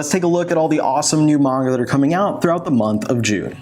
let's take a look at all the awesome new manga that are coming out throughout the month of June.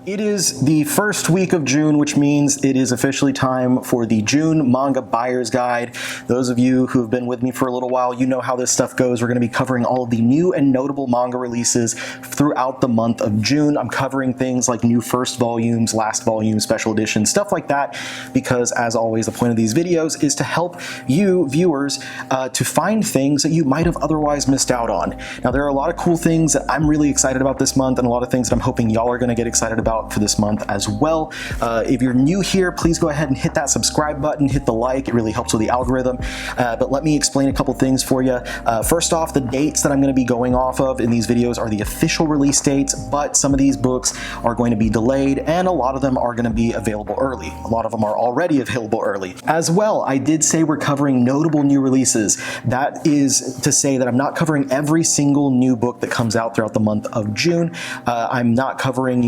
It is the first week of June, which means it is officially time for the June Manga Buyer's Guide. Those of you who have been with me for a little while, you know how this stuff goes. We're going to be covering all of the new and notable manga releases throughout the month of June. I'm covering things like new first volumes, last volume, special editions, stuff like that, because as always, the point of these videos is to help you viewers to find things that you might have otherwise missed out on. Now, there are a lot of cool things that I'm really excited about this month, and a lot of things that I'm hoping y'all are going to get excited about for this month as well. If you're new here, please go ahead and hit that subscribe button, hit the like. It really helps with the algorithm. But let me explain a couple things for you. First off, the dates that I'm going to be going off of in these videos are the official release dates, but some of these books are going to be delayed, and a lot of them are going to be available early. A lot of them are already available early. As well, I did say we're covering notable new releases. That is to say that I'm not covering every single new book that comes out throughout the month of June. I'm not covering,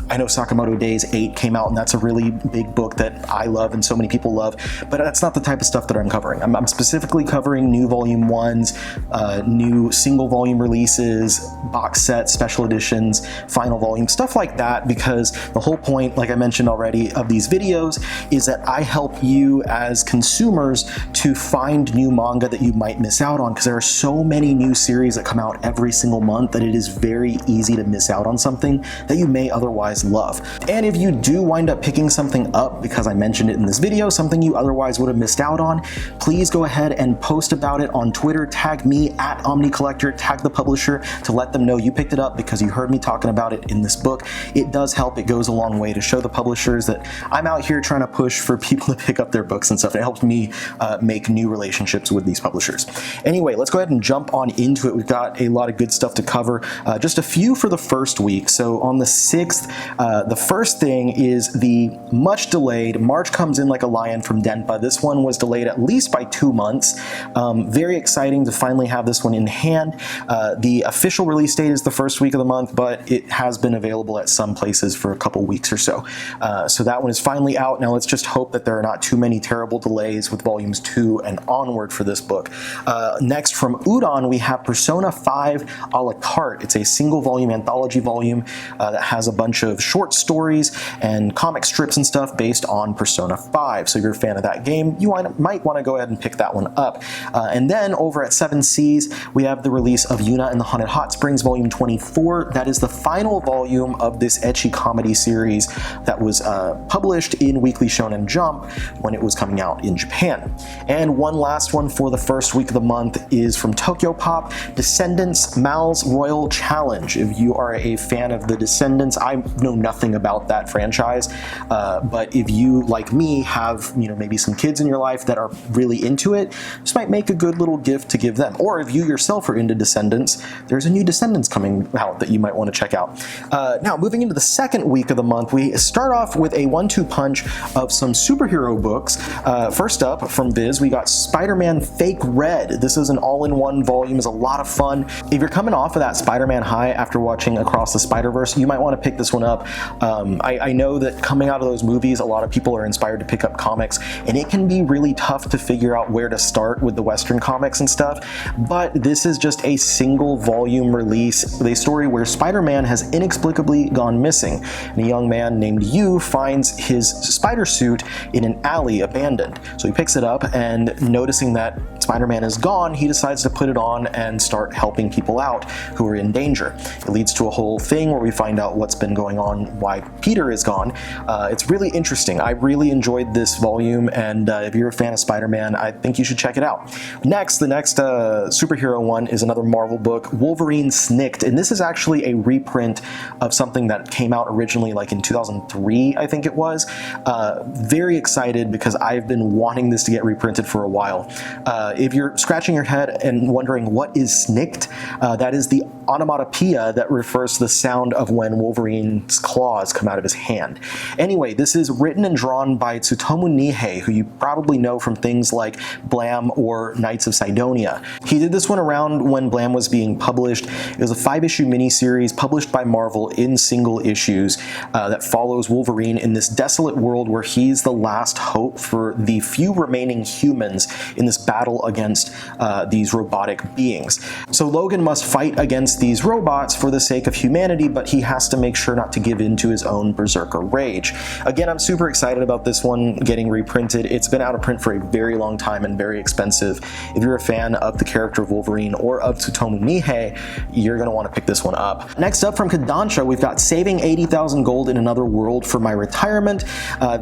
I know Sakamoto Days 8 came out, and that's a really big book that I love and so many people love, but that's not the type of stuff that I'm covering. I'm specifically covering new volume 1s, new single volume releases, box sets, special editions, final volume, stuff like that, because the whole point, like I mentioned already, of these videos is that I help you as consumers to find new manga that you might miss out on, because there are so many new series that come out every single month that it is very easy to miss out on something that you may otherwise love. And if you do wind up picking something up because I mentioned it in this video, something you otherwise would have missed out on, please go ahead and post about it on Twitter. Tag me at OmniCollector, tag the publisher to let them know you picked it up because you heard me talking about it in this book. It does help. It goes a long way to show the publishers that I'm out here trying to push for people to pick up their books and stuff. It helps me make new relationships with these publishers. Anyway, let's go ahead and jump on into it. We've got a lot of good stuff to cover. Just a few for the first week. So on the 6th, the first thing is the much delayed March Comes In Like a Lion from Denpa. This one was delayed at least by 2 months. Very exciting to finally have this one in hand. The official release date is the first week of the month, but it has been available at some places for a couple weeks or so. So that one is finally out. Now let's just hope that there are not too many terrible delays with volumes 2 and onward for this book. Next, from Udon, we have Persona 5 a la carte. It's a single volume anthology volume that has a bunch of short stories and comic strips and stuff based on Persona 5. So if you're a fan of that game, you might want to go ahead and pick that one up. And then over at 7 Seas, we have the release of Yuna and the Haunted Hot Springs Volume 24. That is the final volume of this ecchi comedy series that was published in Weekly Shonen Jump when it was coming out in Japan. And one last one for the first week of the month is from Tokyo Pop, Descendants Mal's Royal Challenge. If you are a fan of the Descendants, I know nothing about that franchise, but if you, like me, have maybe some kids in your life that are really into it, this might make a good little gift to give them. Or if you yourself are into Descendants, there's a new Descendants coming out that you might want to check out. Now, moving into the second week of the month, we start off with a 1-2 punch of some superhero books. First up, from Viz, we got Spider-Man Fake Red. This is an all-in-one volume. It's a lot of fun. If you're coming off of that Spider-Man high after watching Across the Spider-Verse, you might want to pick this one up. I know that coming out of those movies, a lot of people are inspired to pick up comics, and it can be really tough to figure out where to start with the Western comics and stuff, but this is just a single volume release with a story where Spider-Man has inexplicably gone missing, and a young man named Yu finds his spider suit in an alley abandoned. So he picks it up, and noticing that Spider-Man is gone, he decides to put it on and start helping people out who are in danger. It leads to a whole thing where we find out what's been going on, why Peter is gone. It's really interesting. I really enjoyed this volume, and if you're a fan of Spider-Man, I think you should check it out. Next, the next superhero one is another Marvel book, Wolverine Snicked, and this is actually a reprint of something that came out originally like in 2003, I think it was. Very excited because I've been wanting this to get reprinted for a while. If you're scratching your head and wondering what is snicked, that is the onomatopoeia that refers to the sound of when Wolverine's claws come out of his hand. Anyway, this is written and drawn by Tsutomu Nihei, who you probably know from things like Blam or Knights of Sidonia. He did this one around when Blam was being published. It was a 5-issue miniseries published by Marvel in single issues that follows Wolverine in this desolate world where he's the last hope for the few remaining humans in this battle against these robotic beings. So Logan must fight against these robots for the sake of humanity, but he has to make sure not to give in to his own berserker rage. Again, I'm super excited about this one getting reprinted. It's been out of print for a very long time and very expensive. If you're a fan of the character of Wolverine or of Tsutomu Nihei, you're going to want to pick this one up. Next up from Kodansha, we've got Saving 80,000 Gold in Another World for My Retirement.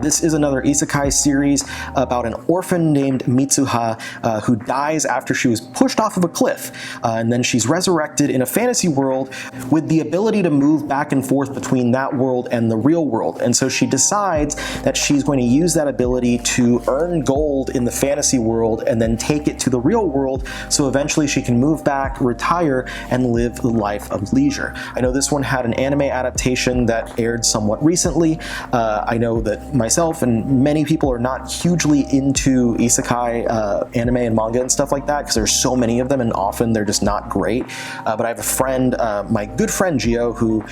This is another isekai series about an orphan named Mitsuha who dies after she was pushed off of a cliff, and then she's resurrected in a fantasy world with the ability to move back and forth between that world and the real world. And so she decides that she's going to use that ability to earn gold in the fantasy world and then take it to the real world, so eventually she can move back, retire, and live the life of leisure. I know this one had an anime adaptation that aired somewhat recently. I know that myself and many people are not hugely into isekai anime and manga and stuff like that because there's so many of them and often they're just not great. But I have a friend, my good friend Gio, who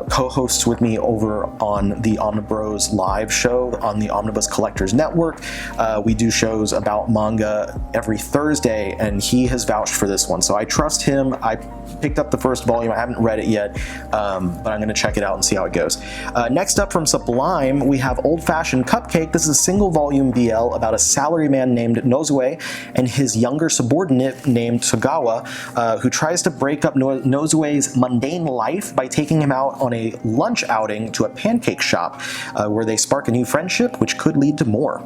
co-hosts with me over on the Omnibros live show on the Omnibus Collectors Network. We do shows about manga every Thursday, and he has vouched for this one, so I trust him. I picked up the first volume. I haven't read it yet, but I'm going to check it out and see how it goes. Next up from Sublime, we have Old Fashioned Cupcake. This is a single volume BL about a salaryman named Nozue and his younger subordinate named Togawa, who tries to break up Nozue's mundane life by taking him out on a lunch outing to a pancake shop, where they spark a new friendship, which could lead to more.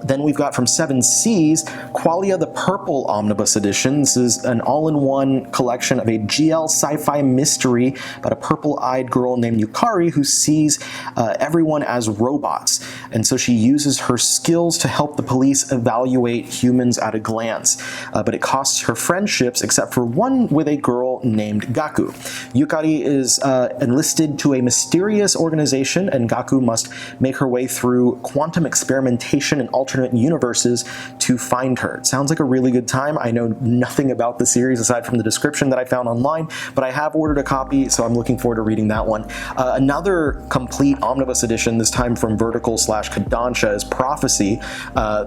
Then we've got from Seven Seas, Qualia the Purple Omnibus Edition. This is an all-in-one collection of a GL sci-fi mystery about a purple-eyed girl named Yukari who sees everyone as robots. And so she uses her skills to help the police evaluate humans at a glance. But it costs her friendships, except for one with a girl named Gaku. Yukari is enlisted to a mysterious organization, and Gaku must make her way through quantum experimentation and alternate universes to find her. It sounds like a really good time. I know nothing about the series aside from the description that I found online, but I have ordered a copy, so I'm looking forward to reading that one. Another complete omnibus edition, this time from Vertical/Kodansha, is Prophecy.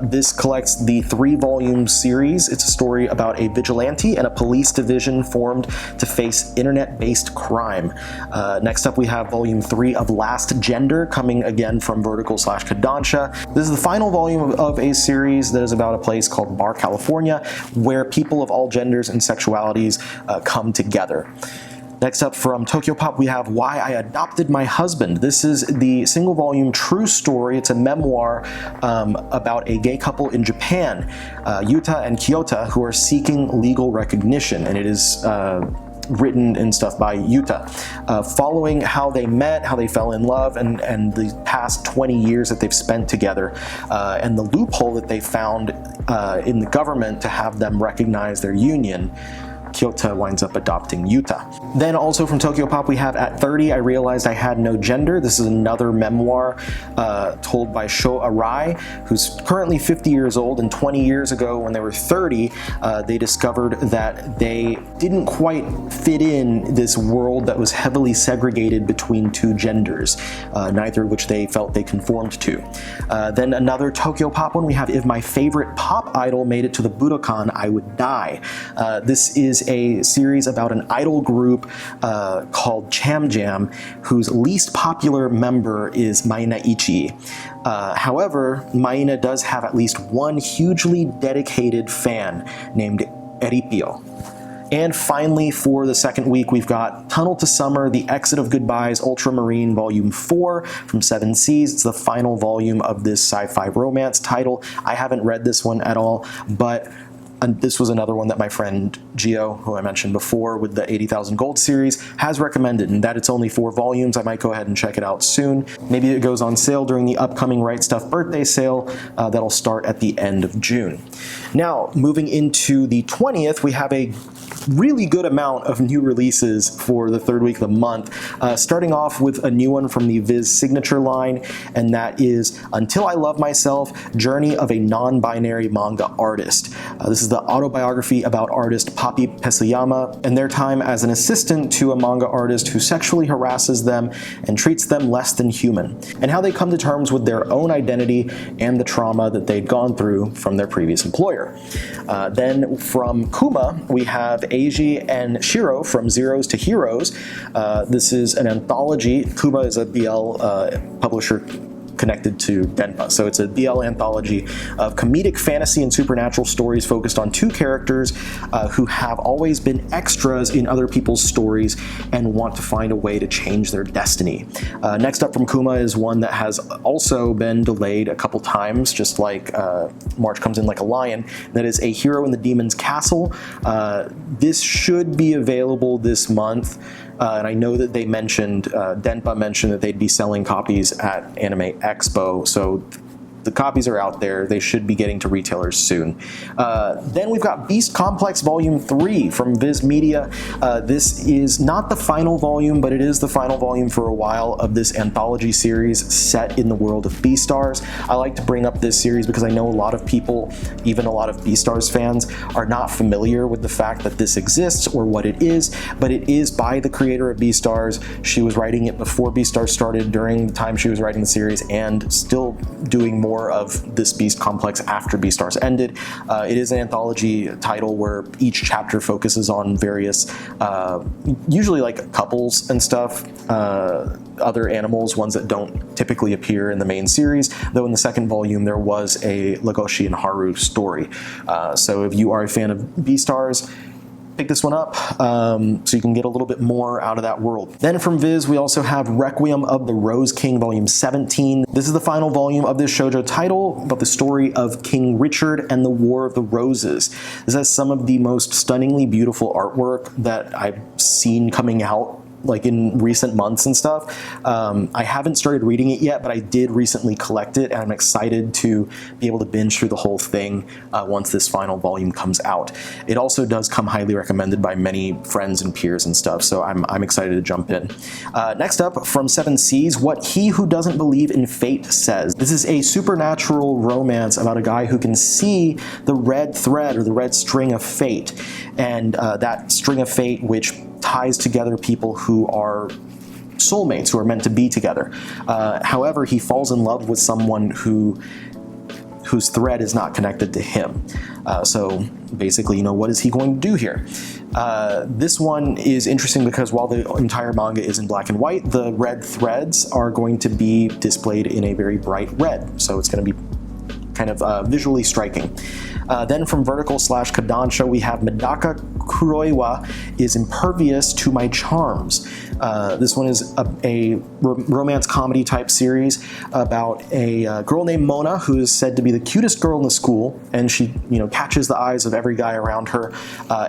This collects the 3-volume series. It's a story about a vigilante and a police division formed to face internet-based crime. Next up we have volume 3 of Last Gender, coming again from Vertical/Kodansha. This is the final volume of a series that is about a place called Bar, California, where people of all genders and sexualities come together. Next up from Tokyo Pop, we have Why I Adopted My Husband. This is the single volume true story. It's a memoir about a gay couple in Japan, Yuta and Kyota, who are seeking legal recognition, and it is written and stuff by Yuta, following how they met, how they fell in love, and the past 20 years that they've spent together, and the loophole that they found in the government to have them recognize their union. Kyota winds up adopting Yuta. Then also from Tokyo Pop we have At 30 I Realized I Had No Gender. This is another memoir told by Sho Arai, who's currently 50 years old, and 20 years ago when they were 30 they discovered that they didn't quite fit in this world that was heavily segregated between two genders, neither of which they felt they conformed to. Then another Tokyo Pop one, we have If My Favorite Pop Idol Made It to the Budokan, I Would Die. This is a series about an idol group called Cham Jam, whose least popular member is Maina Ichi. However, Maina does have at least one hugely dedicated fan named Eripio. And finally, for the second week, we've got Tunnel to Summer, The Exit of Goodbyes, Ultramarine Volume 4 from Seven Seas. It's the final volume of this sci-fi romance title. I haven't read this one at all, but And this was another one that my friend Gio, who I mentioned before with the 80,000 Gold series, has recommended, and that it's only 4 volumes. I might go ahead and check it out soon. Maybe it goes on sale during the upcoming Right Stuff birthday sale that'll start at the end of June. Now, moving into the 20th, we have a really good amount of new releases for the third week of the month, starting off with a new one from the Viz signature line, and that is Until I Love Myself, Journey of a Non-Binary Manga Artist. This is the autobiography about artist Papi Pesayama and their time as an assistant to a manga artist who sexually harasses them and treats them less than human, and how they come to terms with their own identity and the trauma that they'd gone through from their previous employer. Then from Kuma, we have Eiji and Shiro from Zeros to Heroes. This is an anthology. Kuma is a BL publisher connected to Denpa. So it's a BL anthology of comedic fantasy and supernatural stories focused on 2 characters who have always been extras in other people's stories and want to find a way to change their destiny. Next up from Kuma is one that has also been delayed a couple times, just like March Comes In Like a Lion. That is A Hero in the Demon's Castle. This should be available this month. And I know that they mentioned, Denpa mentioned that they'd be selling copies at Anime Expo, so the copies are out there. They should be getting to retailers soon. Then we've got Beast Complex Volume 3 from Viz Media. This is not the final volume, but it is the final volume for a while of this anthology series set in the world of Beastars. I like to bring up this series because I know a lot of people, even a lot of Beastars fans, are not familiar with the fact that this exists or what it is, but it is by the creator of Beastars. She was writing it before Beastars started, during the time she was writing the series, and still doing more of this Beast Complex after Beastars ended. It is an anthology title where each chapter focuses on various, usually like couples and stuff, other animals, ones that don't typically appear in the main series, though in the second volume there was a Legoshi and Haru story. So if you are a fan of Beastars, pick this one up so you can get a little bit more out of that world. Then from Viz, we also have Requiem of the Rose King, Volume 17. This is the final volume of this shoujo title about the story of King Richard and the War of the Roses. This has some of the most stunningly beautiful artwork that I've seen coming out like in recent months and stuff. I haven't started reading it yet, but I did recently collect it, and I'm excited to be able to binge through the whole thing once this final volume comes out. It also does come highly recommended by many friends and peers and stuff, so I'm excited to jump in. Next up, from Seven Seas, What He Who Doesn't Believe in Fate Says. This is a supernatural romance about a guy who can see the red thread or the red string of fate, and that string of fate which ties together people who are soulmates, who are meant to be together. However, he falls in love with someone whose thread is not connected to him. So basically, what is he going to do here? This one is interesting because while the entire manga is in black and white, the red threads are going to be displayed in a very bright red. So it's going to be kind of visually striking. Then from Vertical/Kodansha, we have Medaka Kuroiwa is Impervious to My Charms. This one is a romance comedy type series about a girl named Mona who is said to be the cutest girl in the school, and she catches the eyes of every guy around her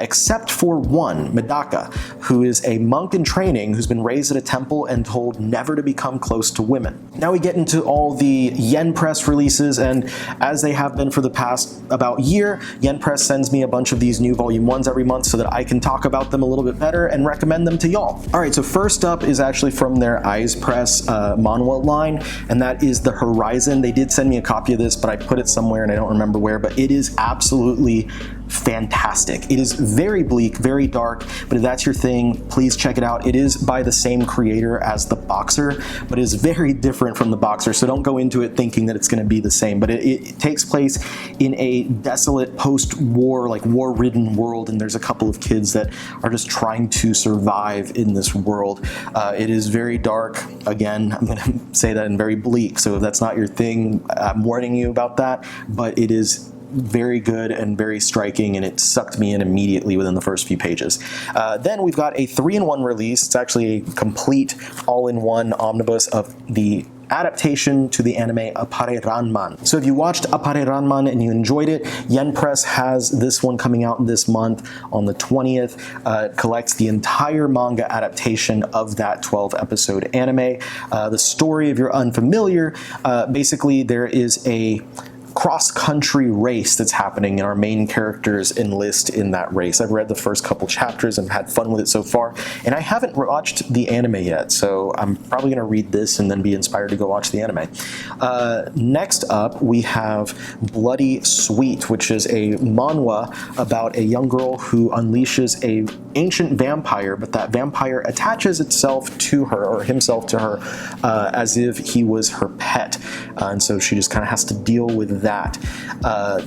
except for one, Medaka, who is a monk in training who's been raised at a temple and told never to become close to women. Now we get into all the Yen Press releases, and as they have been for the past about year, Yen Press sends me a bunch of these new volume 1s every month so that I can talk about them a little bit better and recommend them to y'all. Alright, so first up is actually from their Eyes Press manhwa line, and that is The Horizon. They did send me a copy of this, but I put it somewhere and I don't remember where, but it is absolutely fantastic. It is very bleak, very dark, but if that's your thing, please check it out. It is by the same creator as The Boxer, but it is very different from The Boxer, so don't go into it thinking that it's going to be the same, but it takes place in a desolate post-war, like war-ridden world, and there's a couple of kids that are just trying to survive in this world. It is very dark. Again, I'm going to say that, and very bleak, so if that's not your thing, I'm warning you about that, but it is very good and very striking, and it sucked me in immediately within the first few pages. Then we've got a 3-in-1 release. It's actually a complete all-in-one omnibus of the adaptation to the anime Appare Ranman. So if you watched Appare Ranman and you enjoyed it, Yen Press has this one coming out this month on the 20th. It collects the entire manga adaptation of that 12-episode anime. The story, if you're unfamiliar, basically there is a cross-country race that's happening, and our main characters enlist in that race. I've read the first couple chapters and had fun with it so far, and I haven't watched the anime yet, so I'm probably going to read this and then be inspired to go watch the anime. Next up, we have Bloody Sweet, which is a manhwa about a young girl who unleashes a ancient vampire, but that vampire attaches itself to her, or himself to her, as if he was her pet, and so she just kind of has to deal with that.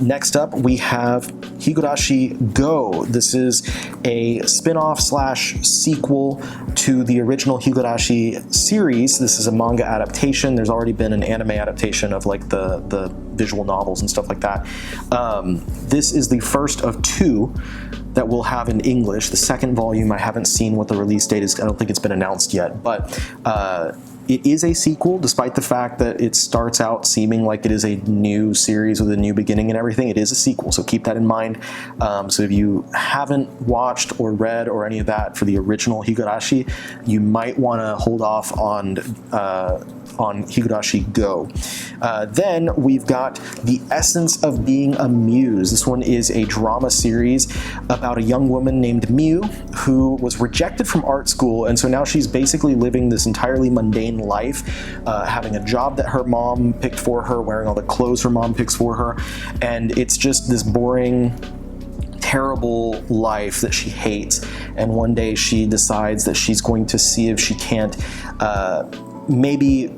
Next up, we have Higurashi Go. This is a spin-off slash sequel to the original Higurashi series. This is a manga adaptation. There's already been an anime adaptation of like the visual novels and stuff like that. This is the first of two that we'll have in English. The second volume, I haven't seen what the release date is. I don't think it's been announced yet, but it is a sequel, despite the fact that it starts out seeming like it is a new series with a new beginning and everything. It is a sequel, so keep that in mind. So if you haven't watched or read or any of that for the original Higurashi, you might want to hold off on Higurashi Go. Then we've got The Essence of Being a Muse. This one is a drama series about a young woman named Miu who was rejected from art school, and so now she's basically living this entirely mundane life, having a job that her mom picked for her, wearing all the clothes her mom picks for her, and it's just this boring, terrible life that she hates. And one day she decides that she's going to see if she can't maybe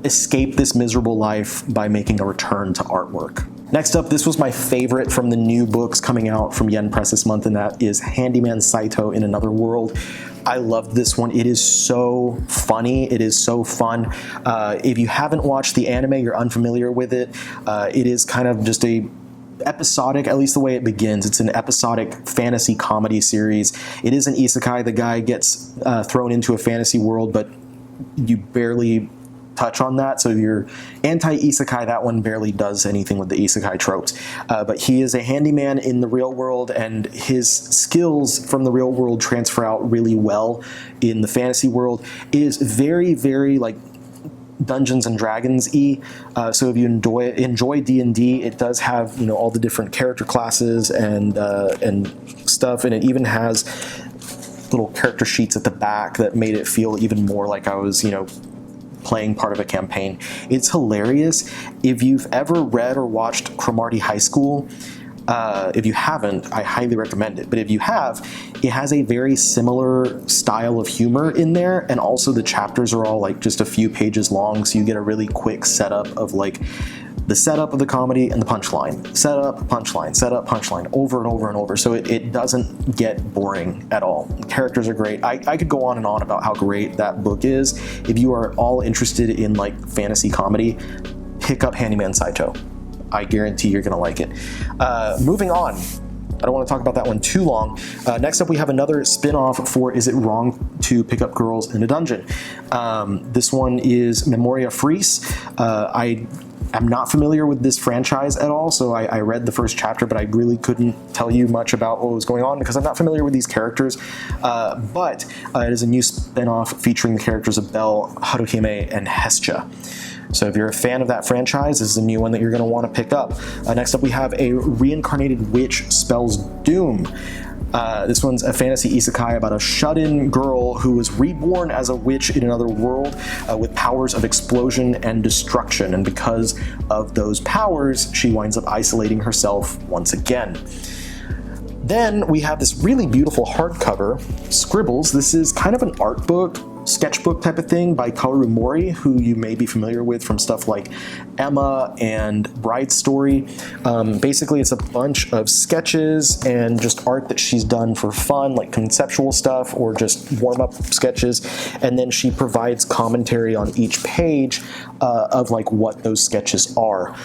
escape this miserable life by making a return to artwork. Next up, this was my favorite from the new books coming out from Yen Press this month, and that is Handyman Saito in Another World. I loved this one. It is so funny. It is so fun. If you haven't watched the anime, you're unfamiliar with it. It is kind of just a episodic, at least the way it begins. It's an episodic fantasy comedy series. It is an isekai. The guy gets thrown into a fantasy world, but you barely touch on that. So if you're anti-isekai, that one barely does anything with the isekai tropes. But he is a handyman in the real world, and his skills from the real world transfer out really well in the fantasy world. It is very, very like Dungeons and Dragons-y. So if you enjoy D&D, it does have, you know, all the different character classes and stuff, and it even has little character sheets at the back that made it feel even more like I was, you know, playing part of a campaign. It's hilarious. If you've ever read or watched Cromartie High School, if you haven't, I highly recommend it. But if you have, it has a very similar style of humor in there, and also the chapters are all like just a few pages long, so you get a really quick setup of like the setup of the comedy and the punchline. Setup, punchline, setup, punchline, over and over and over. So it doesn't get boring at all. The characters are great. I could go on and on about how great that book is. If you are all interested in like fantasy comedy, pick up Handyman Saito. I guarantee you're gonna like it. Moving on. I don't want to talk about that one too long. Next up, we have another spin-off for Is It Wrong to Pick Up Girls in a Dungeon? This one is Memoria Fries. I'm not familiar with this franchise at all, so I read the first chapter, but I really couldn't tell you much about what was going on because I'm not familiar with these characters. But it is a new spin-off featuring the characters of Belle, Haruhime, and Hestia. So if you're a fan of that franchise, this is a new one that you're going to want to pick up. Next up, we have A Reincarnated Witch Spells Doom. This one's a fantasy isekai about a shut-in girl who was reborn as a witch in another world with powers of explosion and destruction. And because of those powers, she winds up isolating herself once again. Then we have this really beautiful hardcover, Scribbles. This is kind of an art book, sketchbook type of thing by Kaoru Mori, who you may be familiar with from stuff like Emma and Bride's Story. Basically, it's a bunch of sketches and just art that she's done for fun, like conceptual stuff or just warm-up sketches, and then she provides commentary on each page of like what those sketches are.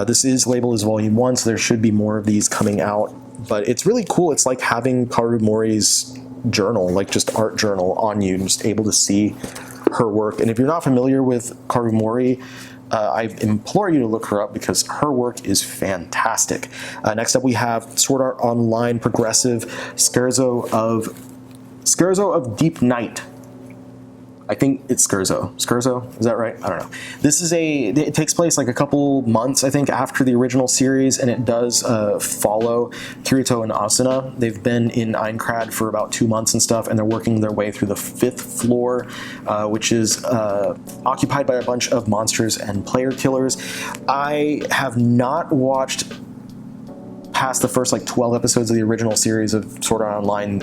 This is labeled as Volume 1, so there should be more of these coming out, but it's really cool. It's like having Kaoru Mori's journal, like just art journal on you, and just able to see her work. And if you're not familiar with Karumori, I implore you to look her up because her work is fantastic. Next up, we have Sword Art Online Progressive Scherzo of Deep Night. I think it's Scherzo. Scherzo, is that right? I don't know. This is it takes place like a couple months, I think, after the original series, and it does follow Kirito and Asuna. They've been in Aincrad for about 2 months and stuff, and they're working their way through the 5th floor, which is occupied by a bunch of monsters and player killers. I have not watched past the first like 12 episodes of the original series of Sword Art Online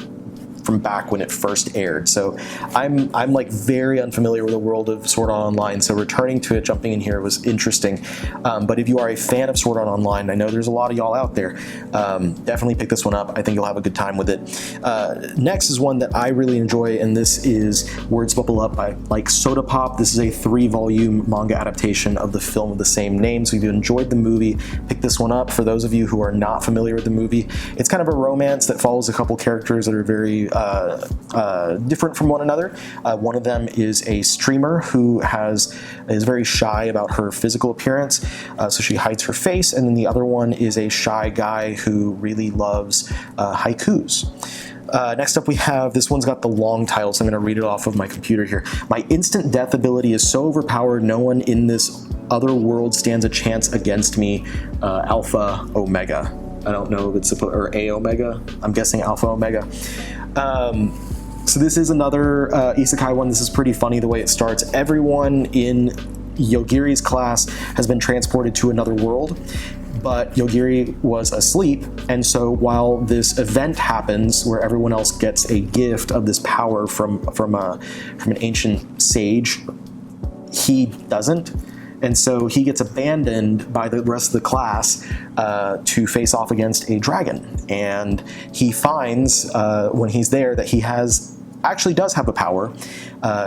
from back when it first aired. So I'm like very unfamiliar with the world of Sword Art Online, so returning to it, jumping in here was interesting. But if you are a fan of Sword Art Online, I know there's a lot of y'all out there, definitely pick this one up. I think you'll have a good time with it. Next is one that I really enjoy, and this is Words Bubble Up by like Soda Pop. This is a 3-volume manga adaptation of the film of the same name, so if you enjoyed the movie, pick this one up. For those of you who are not familiar with the movie, it's kind of a romance that follows a couple characters that are very different from one another. One of them is a streamer who is very shy about her physical appearance, so she hides her face, and then the other one is a shy guy who really loves haikus. Next up we have, this one's got the long title, so I'm going to read it off of my computer here. My instant death ability is so overpowered, no one in this other world stands a chance against me. Alpha Omega. I don't know if it's supposed, or A Omega. I'm guessing Alpha Omega. So this is another isekai one. This is pretty funny the way it starts. Everyone in Yogiri's class has been transported to another world, but Yogiri was asleep, and so while this event happens where everyone else gets a gift of this power from an ancient sage, he doesn't. And so he gets abandoned by the rest of the class to face off against a dragon. And he finds, when he's there, that he actually does have a power.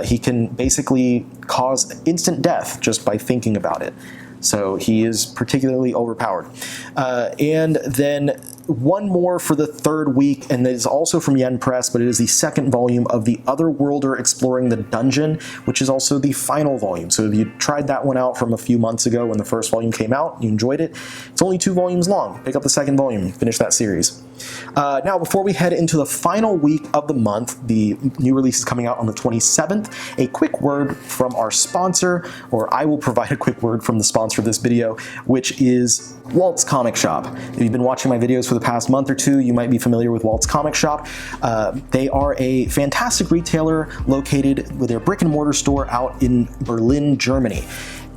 He can basically cause instant death just by thinking about it. So he is particularly overpowered. And then one more for the 3rd week, and it is also from Yen Press, but it is the 2nd volume of The Otherworlder Exploring the Dungeon, which is also the final volume. So if you tried that one out from a few months ago when the 1st volume came out, you enjoyed it, it's only 2 volumes long. Pick up the 2nd volume, finish that series. Now, before we head into the final week of the month, the new release is coming out on the 27th. A quick word from our sponsor, or I will provide a quick word from the sponsor of this video, which is Walt's Comic Shop. If you've been watching my videos for the past month or 2, you might be familiar with Walt's Comic Shop. They are a fantastic retailer located with their brick and mortar store out in Berlin, Germany.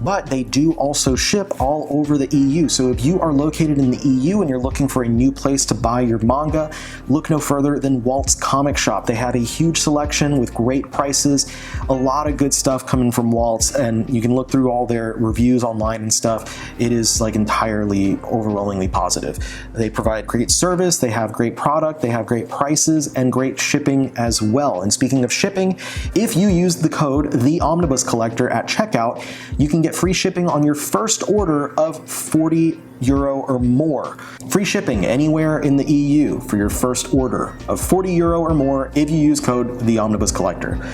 But they do also ship all over the EU. So if you are located in the EU and you're looking for a new place to buy your manga, look no further than Walt's Comic Shop. They have a huge selection with great prices, a lot of good stuff coming from Walt's, and you can look through all their reviews online and stuff. It is like entirely overwhelmingly positive. They provide great service, they have great product, they have great prices, and great shipping as well. And speaking of shipping, if you use the code TheOmnibusCollector at checkout, you can get free shipping on your first order of €40 or more. Free shipping anywhere in the EU for your first order of €40 or more if you use code TheOmnibusCollector.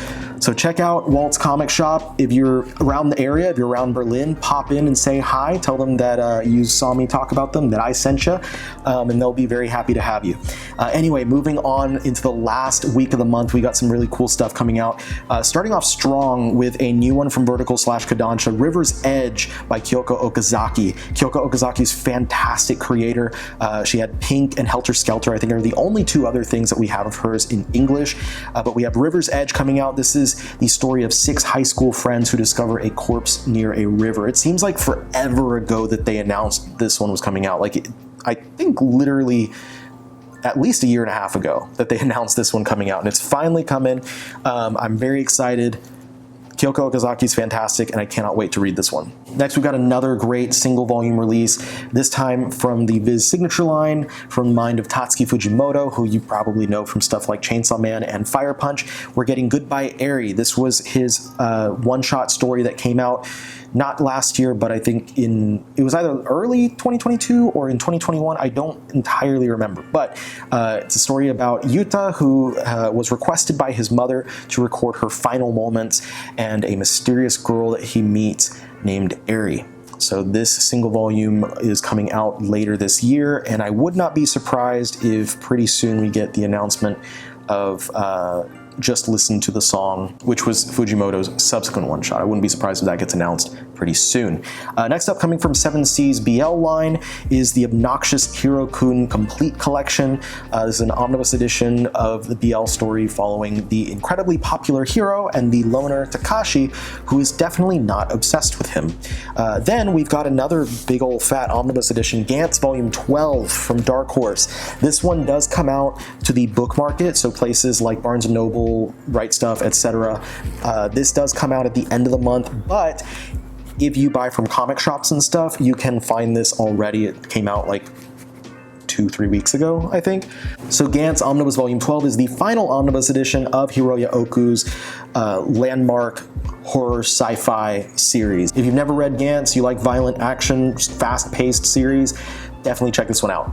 So check out Walt's Comic Shop. If you're around the area, if you're around Berlin, pop in and say hi. Tell them that you saw me talk about them, that I sent you, and they'll be very happy to have you. Anyway, moving on into the last week of the month, we got some really cool stuff coming out. Starting off strong with a new one from Vertical/Kodansha, River's Edge by Kyoko Okazaki. Kyoko Okazaki's fantastic creator. She had Pink and Helter Skelter, I think, are the only 2 other things that we have of hers in English. But we have River's Edge coming out. This is the story of 6 high school friends who discover a corpse near a river. It seems like forever ago that they announced this one was coming out. Like, I think literally at least a year and a half ago that they announced this one coming out, and it's finally coming. I'm very excited. Kyoko Okazaki's fantastic, and I cannot wait to read this one. Next, we've got another great single volume release, this time from the Viz Signature line, from the mind of Tatsuki Fujimoto, who you probably know from stuff like Chainsaw Man and Fire Punch. We're getting Goodbye Eri. This was his one-shot story that came out not last year, but I think it was either early 2022 or in 2021. I don't entirely remember, but it's a story about Yuta, who was requested by his mother to record her final moments, and a mysterious girl that he meets named Eri. So this single volume is coming out later this year, and I would not be surprised if pretty soon we get the announcement of Just Listen to the Song, which was Fujimoto's subsequent one-shot. I wouldn't be surprised if that gets announced pretty soon. Next up, coming from 7 Seas BL line, is the Obnoxious Hiro-kun Complete Collection. This is an omnibus edition of the BL story following the incredibly popular Hiro and the loner Takashi, who is definitely not obsessed with him. Then we've got another big old fat omnibus edition, Gantz Volume 12 from Dark Horse. This one does come out to the book market, so places like Barnes & Noble, Right Stuff, etc. This does come out at the end of the month, but if you buy from comic shops and stuff, you can find this already. It came out like 2-3 weeks ago, I think. So Gantz Omnibus Volume 12 is the final omnibus edition of Hiroya Oku's landmark horror sci-fi series. If you've never read Gantz, you like violent action, fast-paced series, definitely check this one out.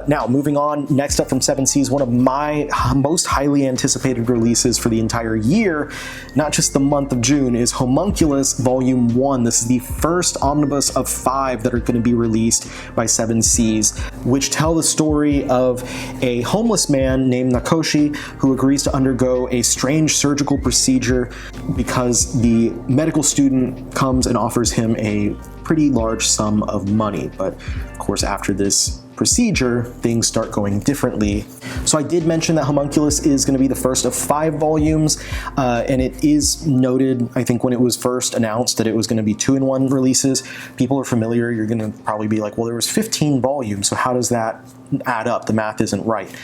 Now, moving on, next up from 7 Seas, one of my most highly anticipated releases for the entire year, not just the month of June, is Homunculus Volume 1. This is the first omnibus of 5 that are going to be released by 7 Seas, which tell the story of a homeless man named Nakoshi who agrees to undergo a strange surgical procedure because the medical student comes and offers him a pretty large sum of money. But of course, after this procedure, things start going differently. So I did mention that Homunculus is going to be the first of 5 volumes, and it is noted, I think when it was first announced, that it was going to be 2-in-1 releases. People are familiar, you're going to probably be like, well, there was 15 volumes, so how does that add up? The math isn't right.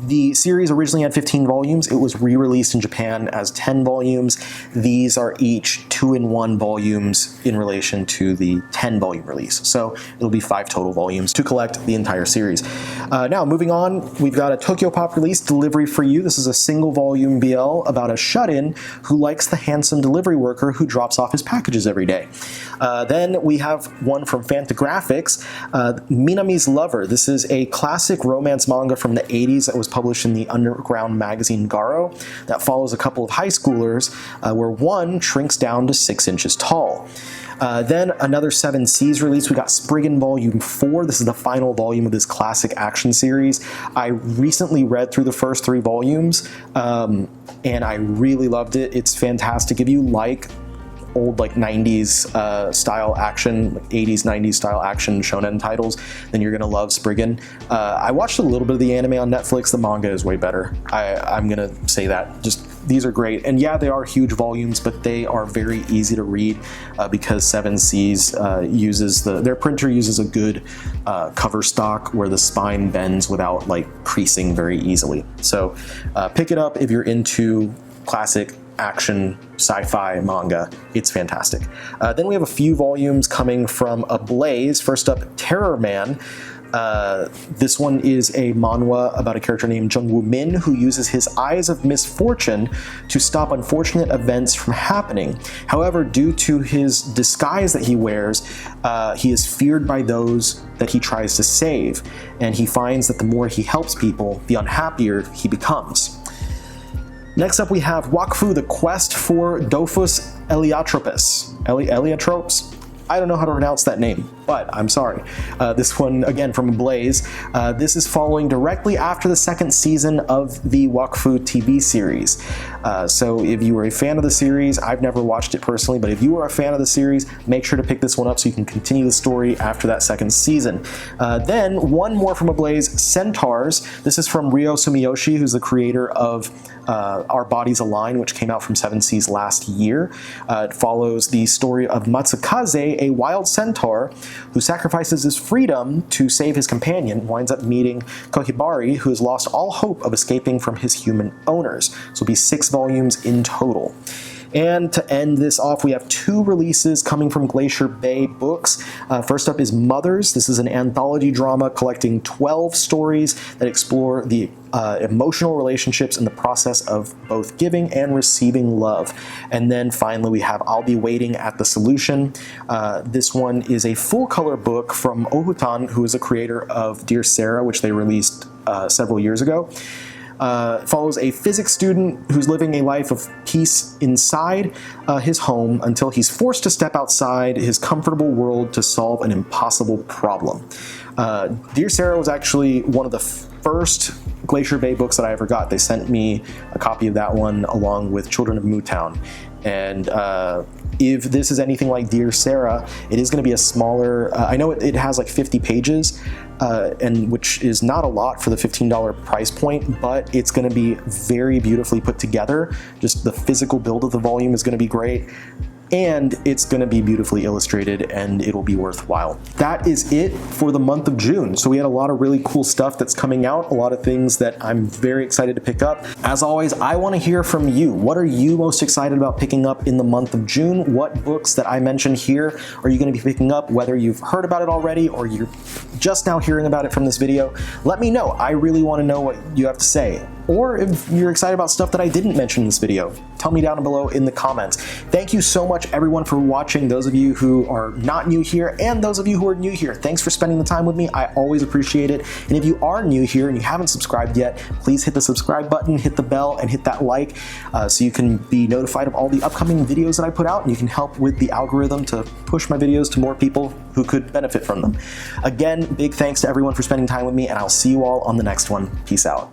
The series originally had 15 volumes. It was re-released in Japan as 10 volumes. These are each 2-in-1 volumes in relation to the 10-volume release. So it'll be 5 total volumes to collect the entire series. Now, moving on, we've got a Tokyo Pop release, Delivery for You. This is a single volume BL about a shut-in who likes the handsome delivery worker who drops off his packages every day. Then we have one from Fantagraphics, Minami's Lover. This is a classic romance manga from the 80s that was published in the underground magazine Garo that follows a couple of high schoolers where one shrinks down to 6 inches tall. Then another 7 Seas release, we got Spriggan Volume 4. This is the final volume of this classic action series. I recently read through the first 3 volumes, and I really loved it. It's fantastic. If you like old like 90s style action, like 80s, 90s style action shonen titles, then you're gonna love Spriggan. I watched a little bit of the anime on Netflix. The manga is way better. I'm gonna say that. Just these are great, and yeah, they are huge volumes, but they are very easy to read because 7 Seas uses their printer uses a good cover stock where the spine bends without like creasing very easily. So pick it up if you're into classic action sci-fi manga. It's fantastic. Then we have a few volumes coming from Ablaze. First up, Terror Man. This one is a manhwa about a character named Jungwoo Min who uses his eyes of misfortune to stop unfortunate events from happening. However, due to his disguise that he wears, he is feared by those that he tries to save, and he finds that the more he helps people, the unhappier he becomes. Next up, we have Wakfu, the Quest for Dophus Eliotropus. Eliotropes? I don't know how to pronounce that name, but I'm sorry. This one, again, from Blaze. This is following directly after the 2nd season of the Wakfu TV series. So if you were a fan of the series, I've never watched it personally, but if you are a fan of the series, make sure to pick this one up so you can continue the story after that 2nd season. Then one more from Ablaze, Centaurs. This is from Ryo Sumiyoshi, who's the creator of Our Bodies Align, which came out from 7 Seas last year. It follows the story of Matsukaze, a wild centaur who sacrifices his freedom to save his companion, winds up meeting Kohibari, who has lost all hope of escaping from his human owners. So it'll be 6 volumes in total. And to end this off, we have 2 releases coming from Glacier Bay Books. First up is Mothers. This is an anthology drama collecting 12 stories that explore the emotional relationships in the process of both giving and receiving love. And then finally we have I'll Be Waiting at the Solution. This one is a full-color book from Ohutan, who is a creator of Dear Sarah, which they released several years ago. Follows a physics student who's living a life of peace inside his home until he's forced to step outside his comfortable world to solve an impossible problem. Dear Sarah was actually one of the first Glacier Bay books that I ever got. They sent me a copy of that one along with Children of Mootown. And if this is anything like Dear Sarah, it is going to be a smaller, I know it has like 50 pages, and which is not a lot for the $15 price point, but it's going to be very beautifully put together. Just the physical build of the volume is going to be great. And it's going to be beautifully illustrated, and it'll be worthwhile. That is it for the month of June. So we had a lot of really cool stuff that's coming out, a lot of things that I'm very excited to pick up. As always, I want to hear from you. What are you most excited about picking up in the month of June? What books that I mentioned here are you going to be picking up, whether you've heard about it already or you're just now hearing about it from this video? Let me know. I really want to know what you have to say. Or if you're excited about stuff that I didn't mention in this video, tell me down below in the comments. Thank you so much, everyone, for watching. Those of you who are not new here and those of you who are new here, thanks for spending the time with me. I always appreciate it. And if you are new here and you haven't subscribed yet, please hit the subscribe button, hit the bell, and hit that like so you can be notified of all the upcoming videos that I put out, and you can help with the algorithm to push my videos to more people who could benefit from them. Again, big thanks to everyone for spending time with me, and I'll see you all on the next one. Peace out.